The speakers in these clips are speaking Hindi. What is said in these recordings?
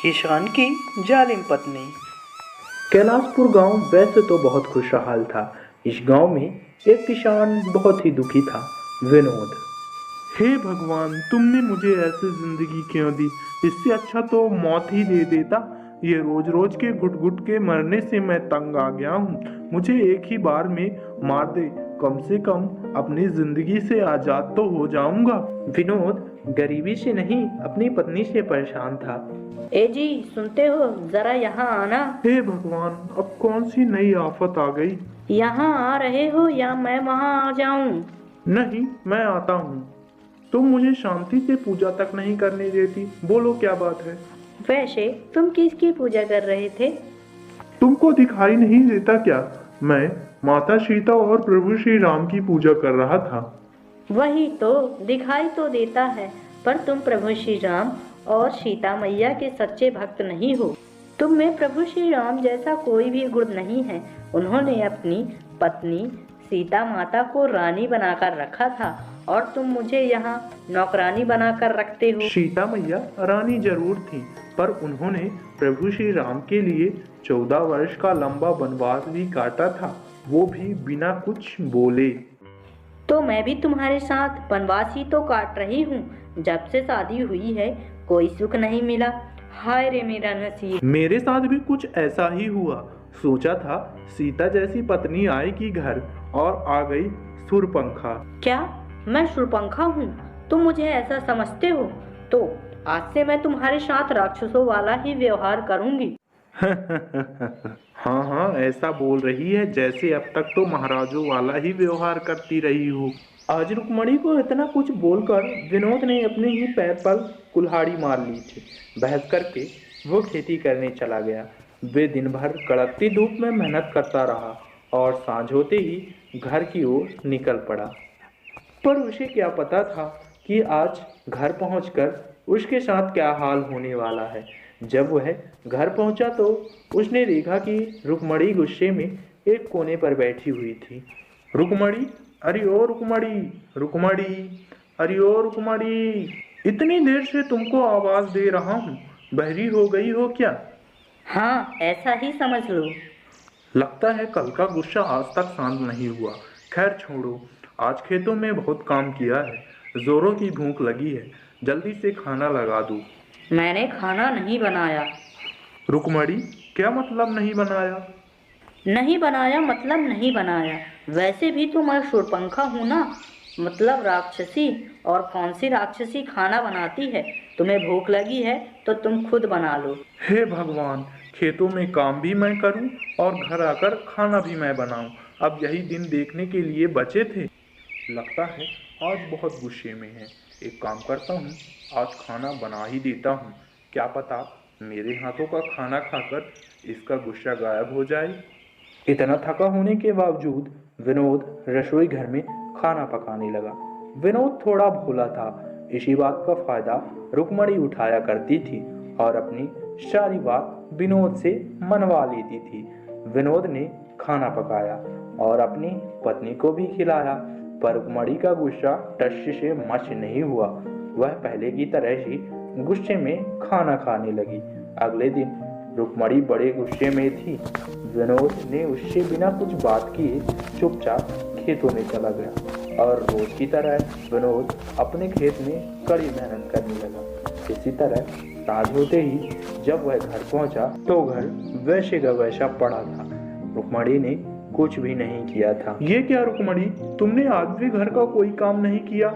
किसान की जालिम पत्नी। कैलाशपुर गांव वैसे तो बहुत खुशहाल था। इस गांव में एक किसान बहुत ही दुखी था, विनोद। हे भगवान, तुमने मुझे ऐसी जिंदगी क्यों दी? इससे अच्छा तो मौत ही दे देता। ये रोज रोज के घुट घुट के मरने से मैं तंग आ गया हूँ। मुझे एक ही बार में मार दे, कम से कम अपनी जिंदगी से आजाद तो हो जाऊंगा। विनोद गरीबी से नहीं, अपनी पत्नी से परेशान था। ए जी, सुनते हो? जरा यहाँ आना। हे भगवान, अब कौन सी नई आफत आ गई? यहाँ आ रहे हो या मैं वहाँ आ जाऊँ? नहीं, मैं आता हूँ। तुम मुझे शांति से पूजा तक नहीं करने देती। बोलो क्या बात है? वैसे तुम किसकी पूजा कर रहे थे? तुमको दिखाई नहीं देता क्या? मैं माता सीता और प्रभु श्री राम की पूजा कर रहा था। वही तो, दिखाई तो देता है, पर तुम प्रभु श्री राम और सीता मैया के सच्चे भक्त नहीं हो। तुम में प्रभु श्री राम जैसा कोई भी गुण नहीं है। उन्होंने अपनी पत्नी सीता माता को रानी बनाकर रखा था और तुम मुझे यहाँ नौकरानी बनाकर रखते हो। सीता मैया रानी जरूर थी, पर उन्होंने प्रभु श्री राम के लिए 14 वर्ष का लंबा वनवास भी काटा था, वो भी बिना कुछ बोले। तो मैं भी तुम्हारे साथ वनवास ही तो काट रही हूँ। जब से शादी हुई है कोई सुख नहीं मिला। हाय रे मेरा नसीब। मेरे साथ भी कुछ ऐसा ही हुआ। सोचा था सीता जैसी पत्नी आएगी घर, और आ गई सुरपंखा। क्या मैं शूरपंखा हूँ? तुम मुझे ऐसा समझते हो? तो आज से मैं तुम्हारे साथ राक्षसों वाला ही व्यवहार करूंगी। हाँ हाँ, ऐसा बोल रही है जैसे अब तक तो महाराजों वाला ही व्यवहार करती रही हो। आज रुक्मणी को इतना कुछ बोलकर विनोद ने अपने ही पैर पर कुल्हाड़ी मार ली थी। बहस करके वो खेती करने चला गया। वे दिन भर कड़कती धूप में मेहनत करता रहा और सांझ होते ही घर की ओर निकल पड़ा। पर उसे क्या पता था कि आज घर पहुंचकर उसके साथ क्या हाल होने वाला है। जब वह घर पहुंचा तो उसने देखा कि रुक्मणी गुस्से में एक कोने पर बैठी हुई थी। रुक्मणी, अरे ओ रुक्मणी, रुक्मणी, अरे ओ रुक्मणी, इतनी देर से तुमको आवाज दे रहा हूँ, बहरी हो गई हो क्या? हाँ, ऐसा ही समझ लो। लगता है कल का गुस्सा आज तक शांत नहीं हुआ। खैर छोड़ो, आज खेतों में बहुत काम किया है, जोरों की भूख लगी है, जल्दी से खाना लगा दूँ। मैंने खाना नहीं बनाया। रुक्मणी, क्या मतलब नहीं बनाया? नहीं बनाया मतलब नहीं बनाया। वैसे भी तो मैं शूरपंखा हूँ ना, मतलब राक्षसी। और कौन सी राक्षसी खाना बनाती है? तुम्हें भूख लगी है तो तुम खुद बना लो। हे भगवान, खेतों में काम भी मैं करूं और घर आकर खाना भी मैं बनाऊं। अब यही दिन देखने के लिए बचे थे। लगता है आज बहुत गुस्से में है। एक काम करता हूं, आज खाना बना ही देता हूं। क्या पता मेरे हाथों का खाना खाकर इसका गुस्सा गायब हो जाए। इतना थका होने के बावजूद विनोद रसोई घर में खाना पकाने लगा। विनोद थोड़ा भोला था, इसी बात का फायदा रुक्मणी उठाया करती थी और अपनी सारी बात विनोद से मनवा लेती थी। विनोद ने खाना पकाया और अपनी पत्नी को भी खिलाया, पर रुक्मणी का गुस्सा टस से मच नहीं हुआ। वह पहले की तरह ही गुस्से में खाना खाने लगी। अगले दिन रुक्मणी बड़े गुस्से में थी। विनोद ने उससे बिना कुछ बात किए चुपचाप खेतों में चला गया और रोज की तरह विनोद अपने खेत में कड़ी मेहनत करने लगा। इसी तरह सांझ होते ही जब वह घर पहुंचा तो घर वैसे का वैसा पड़ा था। रुक्मणी ने कुछ भी नहीं किया था। ये क्या रुक्मणी, तुमने आज भी घर का कोई काम नहीं किया?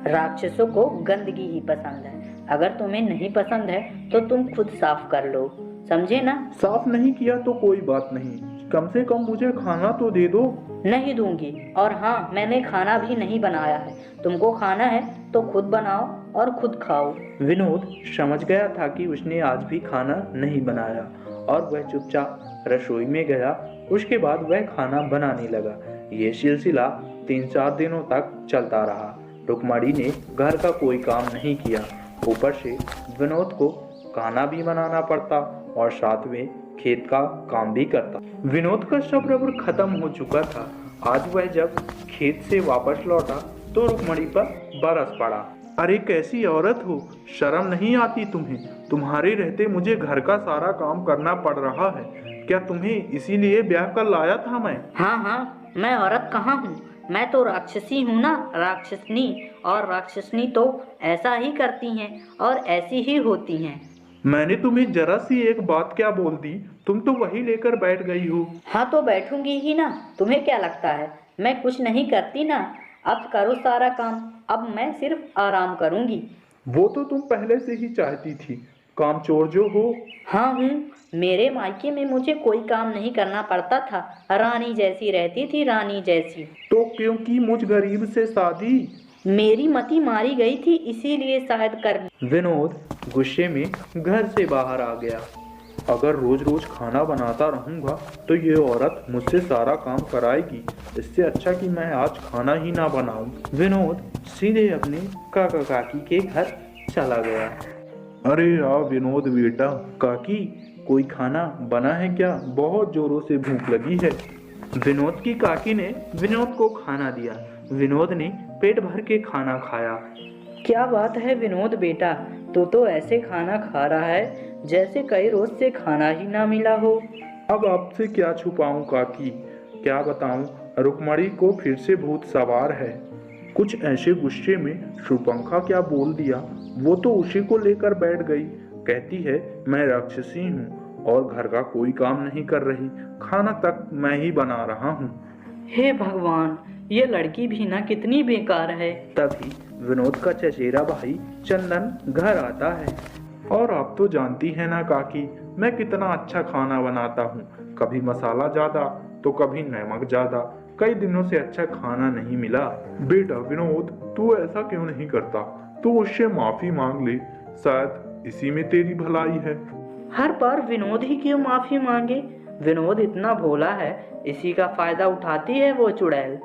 राक्षसों को गंदगी ही पसंद है। अगर तुम्हें नहीं पसंद है तो तुम खुद साफ कर लो, समझे ना? साफ नहीं किया तो कोई बात नहीं, कम से कम मुझे खाना तो दे दो। नहीं दूंगी। और हाँ, मैंने खाना भी नहीं बनाया है। तुमको खाना है तो खुद बनाओ और खुद खाओ। विनोद समझ गया था कि उसने आज भी खाना नहीं बनाया और वह चुपचाप रसोई में गया। उसके बाद वह खाना बनाने लगा। ये सिलसिला 3-4 दिनों तक चलता रहा। रुक्मणी ने घर का कोई काम नहीं किया, ऊपर से विनोद को खाना भी बनाना पड़ता और साथ में खेत का काम भी करता। विनोद का सब्र खत्म हो चुका था। आज वह जब खेत से वापस लौटा तो रुक्मणी पर बरस पड़ा। अरे कैसी औरत हो, शर्म नहीं आती तुम्हें? तुम्हारे रहते मुझे घर का सारा काम करना पड़ रहा है। क्या तुम्हें इसीलिए ब्याह कर लाया था मैं? हाँ हाँ, मैं औरत कहाँ हूँ, मैं तो राक्षसी हूँ ना, राक्षसनी। और राक्षसनी तो ऐसा ही करती हैं और ऐसी ही होती हैं। मैंने तुम्हें जरा सी एक बात क्या बोल दी, तुम तो वही लेकर बैठ गई हो। हाँ तो बैठूंगी ही ना, तुम्हें क्या लगता है मैं कुछ नहीं करती ना? अब करो सारा काम, अब मैं सिर्फ आराम करूंगी। वो तो तुम पहले से ही चाहती थी, कामचोर जो हो। हाँ हूँ, मेरे मायके में मुझे कोई काम नहीं करना पड़ता था, रानी जैसी रहती थी, रानी जैसी। तो क्योंकि मुझ गरीब से शादी? मेरी मति मारी गई थी, इसीलिए शायद कर। विनोद गुस्से में घर से बाहर आ गया। अगर रोज रोज खाना बनाता रहूंगा तो ये औरत मुझसे सारा काम कराएगी। इससे अच्छा कि मैं आज खाना ही ना बनाऊं। विनोद सीधे अपने काका काकी के घर चला गया। अरे आ विनोद बेटा। काकी, कोई खाना बना है क्या? बहुत जोरों से भूख लगी है। विनोद की काकी ने विनोद को खाना दिया। विनोद ने पेट भर के खाना खाया। क्या बात है विनोद बेटा, तू तो ऐसे खाना खा रहा है जैसे कई रोज से खाना ही ना मिला हो। अब आपसे क्या छुपाऊं काकी, क्या बताऊं, रुक्मणी को फिर से भूत सवार है। कुछ ऐसे गुस्से में शूर्पणखा क्या बोल दिया, वो तो उसी को लेकर बैठ गई। कहती है मैं राक्षसी हूँ और घर का कोई काम नहीं कर रही, खाना तक मैं ही बना रहा हूँ। हे भगवान, ये लड़की भी ना कितनी बेकार है। तभी विनोद का चचेरा भाई चंदन घर आता है। और आप तो जानती है ना काकी, मैं कितना अच्छा खाना बनाता हूँ। कभी मसाला ज्यादा तो कभी नमक ज्यादा। कई दिनों से अच्छा खाना नहीं मिला। बेटा विनोद, तू ऐसा क्यों नहीं करता? तू उससे माफी मांग ले, शायद इसी में तेरी भलाई है। हर बार विनोद ही क्यों माफी मांगे? विनोद इतना भोला है, इसी का फायदा उठाती है वो चुड़ैल।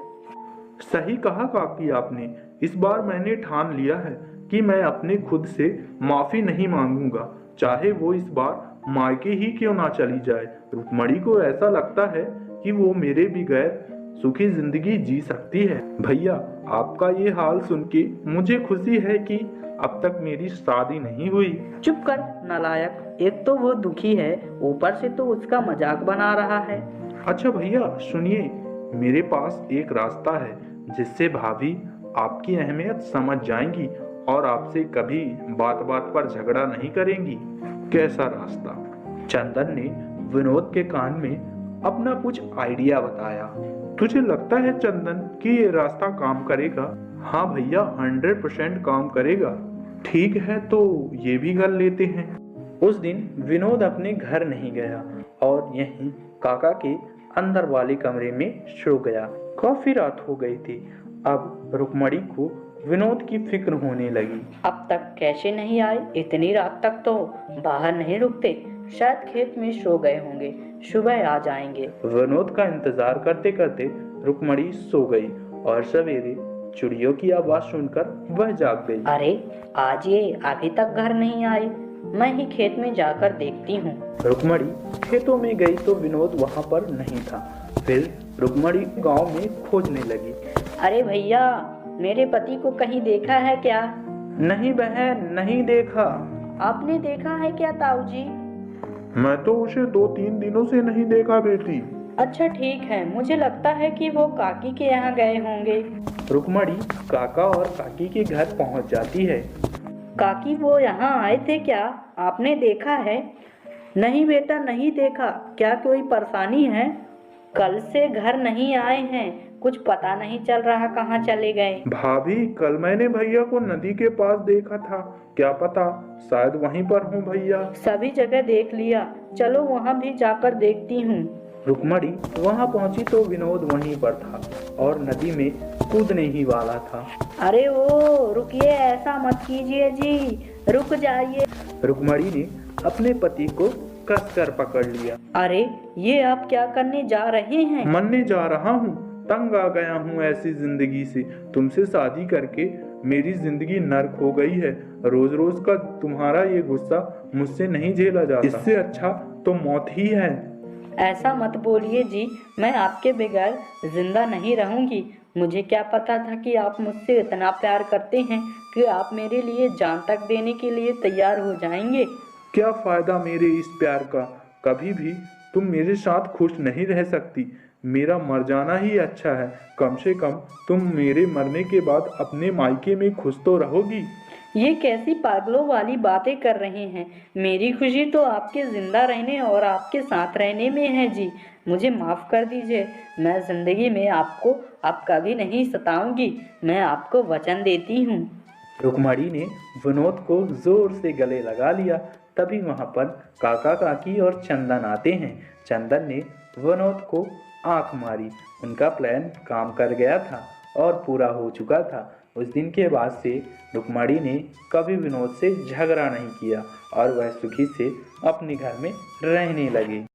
सही कहा काकी आपने। इस बार मैंने ठान लिया है कि मैं अपने खुद से माफी नहीं मांगूंगा, चाहे वो इस बार मायके ही क्यों ना चली जाए। रुक्मणी को ऐसा लगता है कि वो मेरे बगैर सुखी जिंदगी जी सकती है। भैया, आपका ये हाल सुन के मुझे खुशी है कि अब तक मेरी शादी नहीं हुई। चुप कर नालायक, एक तो वो दुखी है, ऊपर से तो उसका मजाक बना रहा है। अच्छा भैया सुनिए, मेरे पास एक रास्ता है जिससे भाभी आपकी अहमियत समझ जाएंगी और आपसे कभी बात बात पर झगड़ा नहीं करेंगी। कैसा रास्ता? चंदन ने विनोद के कान में अपना कुछ आइडिया बताया। तुझे लगता है चंदन कि ये रास्ता काम करेगा? हाँ भैया, 100% काम करेगा। ठीक है, तो ये भी कर लेते हैं। उस दिन विनोद अपने घर नहीं गया और यहीं काका के अंदर वाले कमरे में सो गया। काफी रात हो गई थी। अब रुक्मणी को विनोद की फिक्र होने लगी। अब तक कैसे नहीं आए? इतनी रात तक तो बाहर नहीं रुकते, शायद खेत में सो गए होंगे, सुबह आ जाएंगे। विनोद का इंतजार करते करते रुक्मणी सो गई और सवेरे चिड़ियों की आवाज सुनकर वह जाग गई। अरे आज ये अभी तक घर नहीं आए, मैं ही खेत में जाकर देखती हूँ। रुक्मणी खेतों में गई तो विनोद वहाँ पर नहीं था। फिर रुक्मणी गांव में खोजने लगी। अरे भैया, मेरे पति को कहीं देखा है क्या? नहीं बहन, नहीं देखा। आपने देखा है क्या ताऊ जी? मैं तो उसे 2-3 दिनों से नहीं देखा बेटी। अच्छा ठीक है, मुझे लगता है कि वो काकी के यहाँ गए होंगे। रुक्मणी काका और काकी के घर पहुँच जाती है। काकी वो यहाँ आए थे क्या? आपने देखा है? नहीं बेटा, नहीं देखा। क्या कोई परेशानी है? कल से घर नहीं आए हैं, कुछ पता नहीं चल रहा कहाँ चले गए। भाभी, कल मैंने भैया को नदी के पास देखा था, क्या पता शायद वहीं पर हूँ भैया। सभी जगह देख लिया, चलो वहाँ भी जाकर देखती हूँ। रुक्मणी वहाँ पहुँची तो विनोद वहीं पर था और नदी में कूदने ही वाला था। अरे ओ रुकिए, ऐसा मत कीजिए जी, रुक जाइए। रुक्मणी ने अपने पति को कसकर पकड़ लिया। अरे ये आप क्या करने जा रहे हैं? मरने जा रहा हूँ, तंग आ गया हूँ ऐसी जिंदगी से। तुमसे शादी करके मेरी जिंदगी नर्क हो गई है। रोज रोज का तुम्हारा ये गुस्सा मुझसे नहीं झेला जाता। इससे अच्छा तो मौत ही है। ऐसा मत बोलिए जी, मैं आपके बगैर जिंदा नहीं रहूंगी। मुझे क्या पता था कि आप मुझसे इतना प्यार करते हैं कि आप मेरे लिए जान तक देने के लिए तैयार हो जाएंगे। क्या फायदा मेरे इस प्यार का? कभी भी तुम मेरे साथ खुश नहीं रह सकती। मेरा मर जाना ही अच्छा है। कम से कम तुम मेरे मरने के बाद अपने मायके में खुश तो रहोगी। ये कैसी पागलों वाली बातें कर रहे हैं? मेरी खुशी तो आपके जिंदा रहने और आपके साथ रहने में है जी। मुझे माफ कर दीजिए। मैं जिंदगी में आपको अब कभी नहीं सताऊंगी। मैं आपको वचन देती हूँ। रुक्मणी ने विनोद को जोर से गले लगा लिया। तभी वहां पर काका काकी और चंदन आते हैं। चंदन ने विनोद को आंख मारी। उनका प्लान काम कर गया था और पूरा हो चुका था। उस दिन के बाद से रुक्मणी ने कभी विनोद से झगड़ा नहीं किया और वह सुखी से अपने घर में रहने लगे।